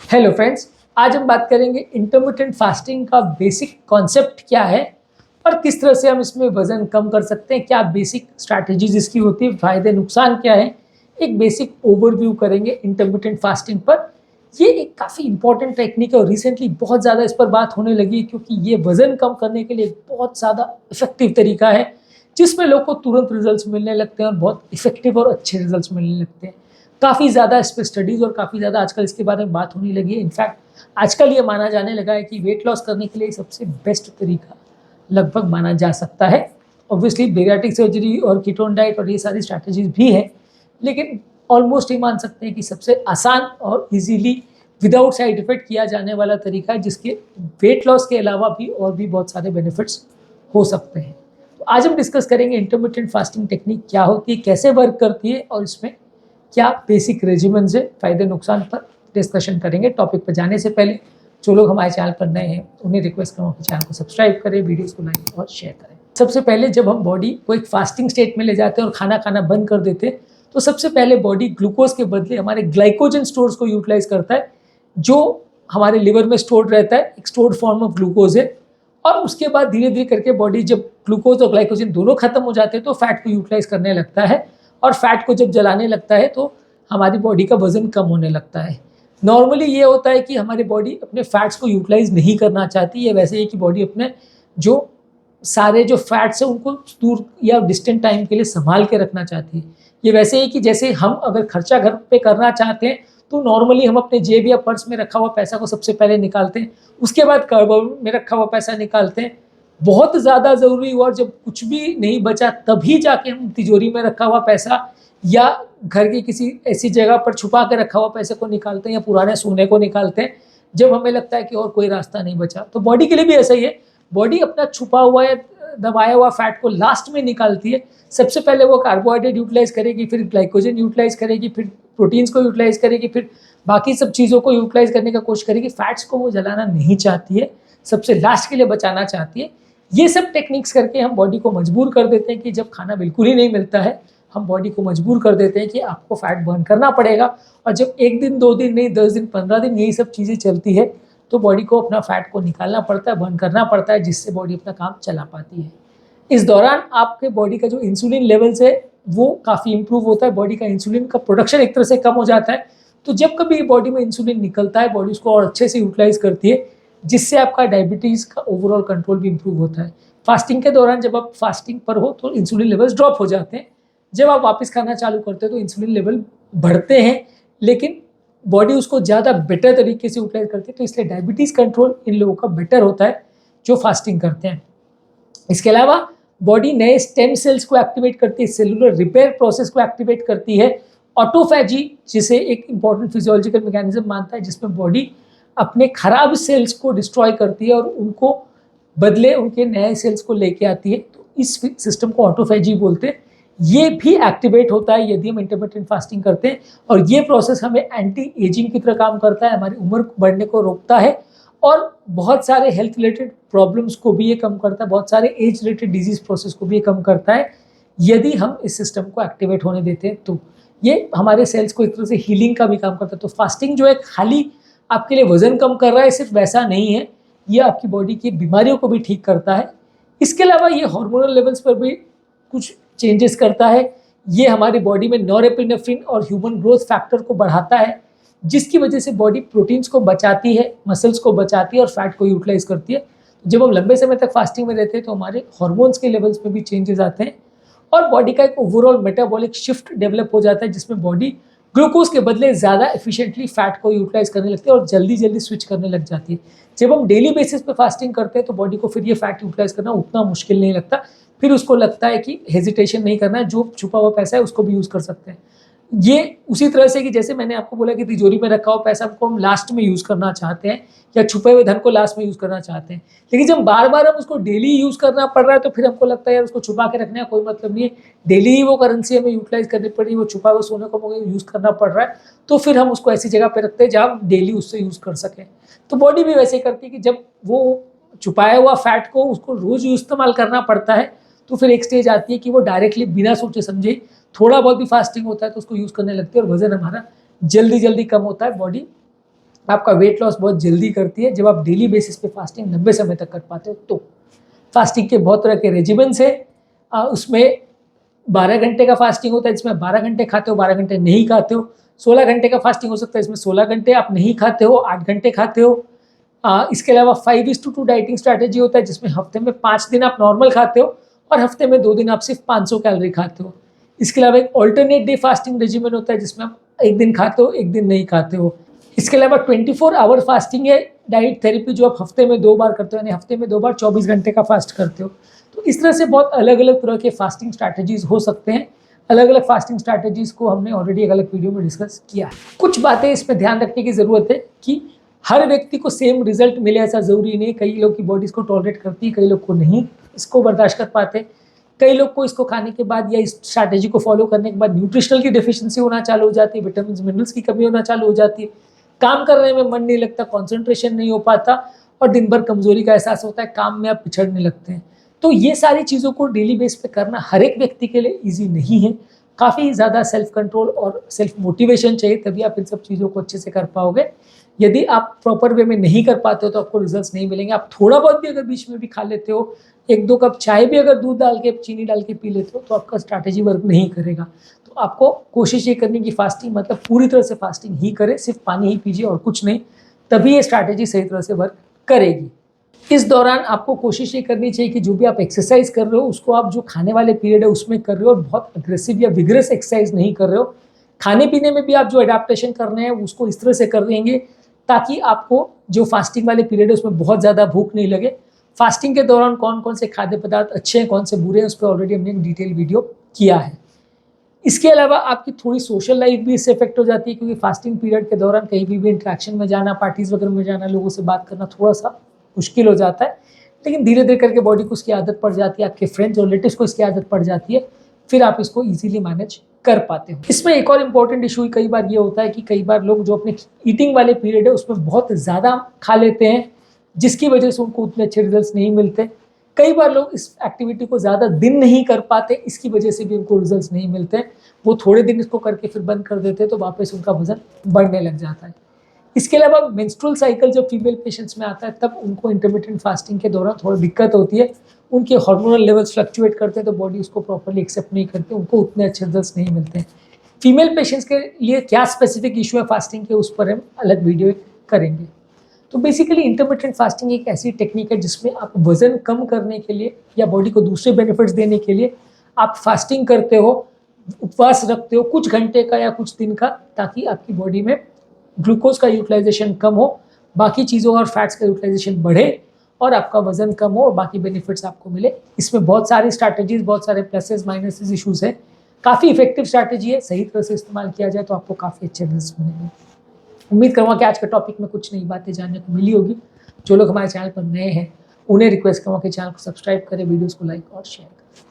Hello friends, आज हम बात करेंगे इंटरमिटेंट फास्टिंग का बेसिक कॉन्सेप्ट क्या है और किस तरह से हम इसमें वजन कम कर सकते हैं, क्या बेसिक स्ट्रैटेजीज इसकी होती है, फायदे नुकसान क्या है। एक बेसिक ओवरव्यू करेंगे इंटरमिटेंट फास्टिंग पर। ये एक काफ़ी इंपॉर्टेंट टेक्निक है और रिसेंटली बहुत ज़्यादा इस पर बात होने लगी है क्योंकि ये वजन कम करने के लिए एक बहुत ज़्यादा इफेक्टिव तरीका है जिसमें लोग को तुरंत रिजल्ट्स मिलने लगते हैं और बहुत इफेक्टिव और अच्छे रिजल्ट्स मिलने लगते हैं। काफ़ी ज़्यादा इस पर स्टडीज़ और काफ़ी ज़्यादा आजकल इसके बारे में बात होने लगी है। इनफैक्ट आजकल ये माना जाने लगा है कि वेट लॉस करने के लिए सबसे बेस्ट तरीका लगभग माना जा सकता है। ऑब्वियसली बेरियाट्रिक सर्जरी और कीटोन डाइट और ये सारी स्ट्रैटेजीज भी हैं, लेकिन ऑलमोस्ट ये मान सकते हैं कि सबसे आसान और इजीली विदाउट साइड इफेक्ट किया जाने वाला तरीका है जिसके वेट लॉस के अलावा भी और भी बहुत सारे बेनिफिट्स हो सकते हैं। तो आज हम डिस्कस करेंगे इंटरमिटेंट फास्टिंग टेक्निक क्या होती है, कैसे वर्क करती है और इसमें क्या बेसिक रेजिमेंट से फायदे नुकसान पर डिस्कशन करेंगे। टॉपिक पर जाने से पहले जो लोग हमारे चैनल पर नए हैं उन्हें रिक्वेस्ट करूँगा कि चैनल को सब्सक्राइब करें, वीडियोस को लाइक और शेयर करें। सबसे पहले जब हम बॉडी को एक फास्टिंग स्टेट में ले जाते हैं और खाना खाना बंद कर देते हैं तो सबसे पहले बॉडी ग्लूकोज के बदले हमारे ग्लाइकोजन स्टोर्स को यूटिलाइज करता है जो हमारे लिवर में स्टोर्ड रहता है, एक स्टोर्ड फॉर्म ऑफ ग्लूकोज है। और उसके बाद धीरे धीरे करके बॉडी जब ग्लूकोज और ग्लाइकोजन दोनों खत्म हो जाते हैं तो फैट को यूटिलाइज करने लगता है और फैट को जब जलाने लगता है तो हमारी बॉडी का वजन कम होने लगता है। नॉर्मली ये होता है कि हमारी बॉडी अपने फैट्स को यूटिलाइज नहीं करना चाहती है, वैसे ही कि बॉडी अपने जो सारे जो फैट्स हैं उनको दूर या डिस्टेंट टाइम के लिए संभाल के रखना चाहती है। ये वैसे ही कि जैसे हम अगर खर्चा घर पे करना चाहते हैं तो नॉर्मली हम अपने जेब या पर्स में रखा हुआ पैसा को सबसे पहले निकालते हैं, उसके बाद कर्ब में रखा हुआ पैसा निकालते हैं। बहुत ज़्यादा ज़रूरी हुआ और जब कुछ भी नहीं बचा तभी जाके हम तिजोरी में रखा हुआ पैसा या घर की किसी ऐसी जगह पर छुपा के रखा हुआ पैसे को निकालते हैं या पुराने सोने को निकालते हैं जब हमें लगता है कि और कोई रास्ता नहीं बचा। तो बॉडी के लिए भी ऐसा ही है, बॉडी अपना छुपा हुआ या दबाया हुआ फैट को लास्ट में निकालती है। सबसे पहले वो कार्बोहाइड्रेट यूटिलाइज करेगी, फिर ग्लाइकोजन यूटिलाइज करेगी, फिर प्रोटीन्स को यूटिलाइज करेगी, फिर बाकी सब चीज़ों को यूटिलाइज करने का कोशिश करेगी। फैट्स को वो जलाना नहीं चाहती है, सबसे लास्ट के लिए बचाना चाहती है। ये सब टेक्निक्स करके हम बॉडी को मजबूर कर देते हैं कि जब खाना बिल्कुल ही नहीं मिलता है हम बॉडी को मजबूर कर देते हैं कि आपको फैट बर्न करना पड़ेगा। और जब 1 दिन 2 दिन नहीं 10 दिन 15 दिन यही सब चीज़ें चलती है तो बॉडी को अपना फैट को निकालना पड़ता है, बर्न करना पड़ता है, जिससे बॉडी अपना काम चला पाती है। इस दौरान आपके बॉडी का जो इंसुलिन लेवल्स है वो काफ़ी इंप्रूव होता है, बॉडी का इंसुलिन का प्रोडक्शन एक तरह से कम हो जाता है। तो जब कभी बॉडी में इंसुलिन निकलता है बॉडी उसको और अच्छे से यूटिलाइज करती है, जिससे आपका डायबिटीज़ का ओवरऑल कंट्रोल भी इंप्रूव होता है। फास्टिंग के दौरान जब आप फास्टिंग पर हो तो इंसुलिन लेवल्स ड्रॉप हो जाते हैं, जब आप वापस खाना चालू करते हो तो इंसुलिन लेवल बढ़ते हैं, लेकिन बॉडी उसको ज़्यादा बेटर तरीके से यूटिलाइज करती है। तो इसलिए डायबिटीज़ कंट्रोल इन लोगों का बेटर होता है जो फास्टिंग करते हैं। इसके अलावा बॉडी नए स्टेम सेल्स को एक्टिवेट करती है, सेलुलर रिपेयर प्रोसेस को एक्टिवेट करती है। ऑटोफैजी जिसे एक इंपॉर्टेंट फिजियोलॉजिकल मैकेनिज्म मानता है जिसमें बॉडी अपने खराब सेल्स को डिस्ट्रॉय करती है और उनको बदले उनके नए सेल्स को लेके आती है। तो इस सिस्टम को ऑटोफैजी बोलते हैं। ये भी एक्टिवेट होता है यदि हम इंटरमिटेंट फास्टिंग करते हैं और ये प्रोसेस हमें एंटी एजिंग की तरह काम करता है, हमारी उम्र बढ़ने को रोकता है और बहुत सारे हेल्थ रिलेटेड प्रॉब्लम्स को भी ये कम करता है, बहुत सारे एज रिलेटेड डिजीज प्रोसेस को भी ये कम करता है यदि हम इस सिस्टम को एक्टिवेट होने देते हैं। तो ये हमारे सेल्स को एक तरह से हीलिंग का भी काम करता है। तो फास्टिंग जो है खाली आपके लिए वजन कम कर रहा है सिर्फ वैसा नहीं है, ये आपकी बॉडी की बीमारियों को भी ठीक करता है। इसके अलावा ये हार्मोनल लेवल्स पर भी कुछ चेंजेस करता है। ये हमारी बॉडी में नॉरएपिनेफ्रिन और ह्यूमन ग्रोथ फैक्टर को बढ़ाता है, जिसकी वजह से बॉडी प्रोटीन्स को बचाती है, मसल्स को बचाती है और फैट को यूटिलाइज करती है। जब हम लंबे समय तक फास्टिंग में रहते हैं तो हमारे हार्मोन्स के लेवल्स में भी चेंजेस आते हैं और बॉडी का एक ओवरऑल मेटाबॉलिक शिफ्ट डेवलप हो जाता है जिसमें बॉडी ग्लूकोज के बदले ज़्यादा एफिशिएंटली फैट को यूटिलाइज करने लगती है और जल्दी जल्दी स्विच करने लग जाती है। जब हम डेली बेसिस पे फास्टिंग करते हैं तो बॉडी को फिर ये फैट यूटिलाइज करना उतना मुश्किल नहीं लगता, फिर उसको लगता है कि हेजिटेशन नहीं करना है, जो छुपा हुआ पैसा है उसको भी यूज़ कर सकते हैं। ये उसी तरह से कि जैसे मैंने आपको बोला कि तिजोरी में रखा हुआ पैसा को हम लास्ट में यूज़ करना चाहते हैं या छुपे हुए धन को लास्ट में यूज़ करना चाहते हैं, लेकिन जब बार बार हम उसको डेली यूज़ करना पड़ रहा है तो फिर हमको लगता है यार उसको छुपा के रखने का कोई मतलब नहीं है, डेली ही वो करेंसी हमें यूटिलाइज करनी पड़ रही है, वो छुपा हुए सोने को हमें यूज़ करना पड़ रहा है, तो फिर हम उसको ऐसी जगह पर रखते हैं जहाँ हम डेली उससे यूज़ कर सकें। तो बॉडी भी वैसे करती है कि जब वो छुपाया हुआ फैट को उसको रोज़ इस्तेमाल करना पड़ता है तो फिर एक स्टेज आती है कि वो डायरेक्टली बिना सोचे समझे थोड़ा बहुत भी फास्टिंग होता है तो उसको यूज़ करने लगती है और वजन हमारा जल्दी जल्दी कम होता है, बॉडी आपका वेट लॉस बहुत जल्दी करती है जब आप डेली बेसिस पे फास्टिंग लंबे समय तक कर पाते हो। तो फास्टिंग के बहुत तरह के रेजिमेंट्स है, उसमें 12 घंटे का फास्टिंग होता है जिसमें 12 घंटे खाते हो, 12 घंटे नहीं खाते हो। 16 घंटे का फास्टिंग हो सकता है इसमें 16 घंटे आप नहीं खाते हो, 8 घंटे खाते हो। इसके अलावा 5:2 डाइटिंग स्ट्रैटेजी होता है जिसमें हफ्ते में 5 दिन आप नॉर्मल खाते हो और हफ्ते में 2 दिन आप सिर्फ 500 कैलोरी खाते हो। इसके अलावा एक ऑल्टरनेट डे फास्टिंग रेजिमेंट होता है जिसमें आप एक दिन खाते हो, एक दिन नहीं खाते हो। इसके अलावा 24 आवर फास्टिंग है, डाइट थेरेपी, जो आप हफ्ते में 2 बार करते हो, यानी हफ्ते में 2 बार 24 घंटे का फास्ट करते हो। तो इस तरह से बहुत अलग अलग तरह के फास्टिंग स्ट्रैटेजीज हो सकते हैं। अलग अलग फास्टिंग स्ट्रैटेजीज को हमने ऑलरेडी एक अलग वीडियो में डिस्कस किया है। कुछ बातें इसमें ध्यान रखने की ज़रूरत है कि हर व्यक्ति को सेम रिजल्ट मिले ऐसा ज़रूरी नहीं। कई लोग की बॉडी इसको टॉलरेट करती है, कई लोग को नहीं इसको बर्दाश्त कर पाते। कई लोग को इसको खाने के बाद या इस स्ट्रैटेजी को फॉलो करने के बाद न्यूट्रिशनल की डेफिशिएंसी होना चालू हो जाती है, विटामिन मिनरल्स की कमी होना चालू हो जाती है, काम करने में मन नहीं लगता, कॉन्सेंट्रेशन नहीं हो पाता और दिन भर कमजोरी का एहसास होता है, काम में आप पिछड़ने लगते हैं। तो ये सारी चीज़ों को डेली बेस पे करना हर एक व्यक्ति के लिए ईजी नहीं है। काफ़ी ज़्यादा सेल्फ कंट्रोल और सेल्फ मोटिवेशन चाहिए, तभी आप इन सब चीज़ों को अच्छे से कर पाओगे। यदि आप प्रॉपर वे में नहीं कर पाते हो तो आपको रिजल्ट्स नहीं मिलेंगे। आप थोड़ा बहुत भी अगर बीच में भी खा लेते हो, 1-2 कप चाय भी अगर दूध डाल के चीनी डाल के पी लेते हो, तो आपका स्ट्रैटेजी वर्क नहीं करेगा। तो आपको कोशिश ये करनी कि फास्टिंग मतलब पूरी तरह से फास्टिंग ही करें, सिर्फ पानी ही पीजिए और कुछ नहीं, तभी ये स्ट्रैटेजी सही तरह से वर्क करेगी। इस दौरान आपको कोशिश ये करनी चाहिए कि जो भी आप एक्सरसाइज कर रहे हो उसको आप जो खाने वाले पीरियड है उसमें कर रहे हो और बहुत अग्रेसिव या विग्रस एक्सरसाइज नहीं कर रहे हो। खाने पीने में भी आप जो अडेप्टेशन कर रहे हैं उसको इस तरह से कर देंगे ताकि आपको जो फास्टिंग वाले पीरियड है उसमें बहुत ज़्यादा भूख नहीं लगे। फास्टिंग के दौरान कौन कौन से खाद्य पदार्थ अच्छे हैं, कौन से बुरे हैं, उस पर ऑलरेडी हमने एक डिटेल वीडियो किया है। इसके अलावा आपकी थोड़ी सोशल लाइफ भी इससे इफेक्ट हो जाती है, क्योंकि फास्टिंग पीरियड के दौरान कहीं भी इंटरेक्शन में जाना, पार्टीज वगैरह में जाना, लोगों से बात करना थोड़ा सा मुश्किल हो जाता है। लेकिन धीरे धीरे करके बॉडी को उसकी आदत पड़ जाती है, आपके फ्रेंड्स और रिलेटिव्स को इसकी आदत पड़ जाती है, फिर आप इसको इजीली मैनेज कर पाते हो। इसमें एक और इम्पॉर्टेंट इशू कई बार ये होता है कि कई बार लोग जो अपने ईटिंग वाले पीरियड है उसमें बहुत ज़्यादा खा लेते हैं, जिसकी वजह से उनको उतने अच्छे रिजल्ट्स नहीं मिलते। कई बार लोग इस एक्टिविटी को ज़्यादा दिन नहीं कर पाते, इसकी वजह से भी उनको रिजल्ट्स नहीं मिलते। वो थोड़े दिन इसको करके फिर बंद कर देते हैं, तो वापस उनका वजन बढ़ने लग जाता है। इसके अलावा मेंस्ट्रुअल साइकिल जब फीमेल पेशेंट्स में आता है तब उनको इंटरमिटेंट फास्टिंग के दौरान थोड़ी दिक्कत होती है। उनके हार्मोनल लेवल्स फ्लक्चुएट करते हैं तो बॉडी उसको प्रॉपर्ली एक्सेप्ट नहीं करती, उनको उतने अच्छे रिजल्ट्स नहीं मिलते हैं। फीमेल पेशेंट्स के लिए क्या स्पेसिफिक इशू है फास्टिंग के, उस पर हम अलग वीडियो करेंगे। तो बेसिकली इंटरमिटेंट फास्टिंग एक ऐसी टेक्निक है जिसमें आप वजन कम करने के लिए या बॉडी को दूसरे बेनिफिट्स देने के लिए आप फास्टिंग करते हो, उपवास रखते हो कुछ घंटे का या कुछ दिन का, ताकि आपकी बॉडी में ग्लूकोज का यूटिलाइजेशन कम हो, बाकी चीज़ों और फैट्स का यूटिलाइजेशन बढ़े और आपका वजन कम हो और बाकी बेनिफिट्स आपको मिले। इसमें बहुत सारी स्ट्रैटेजीज, बहुत सारे प्लसेस माइनसेस इशूज़ है। काफ़ी इफेक्टिव स्ट्रैटेजी है, सही तरह से इस्तेमाल किया जाए तो आपको काफ़ी अच्छे रिजल्ट्स मिलेंगे। उम्मीद करूँगा कि आज के टॉपिक में कुछ नई बातें जानने को मिली होगी। जो लोग हमारे चैनल पर नए हैं उन्हें रिक्वेस्ट करूँगा कि चैनल को सब्सक्राइब करें, वीडियोज़ को लाइक और शेयर करें।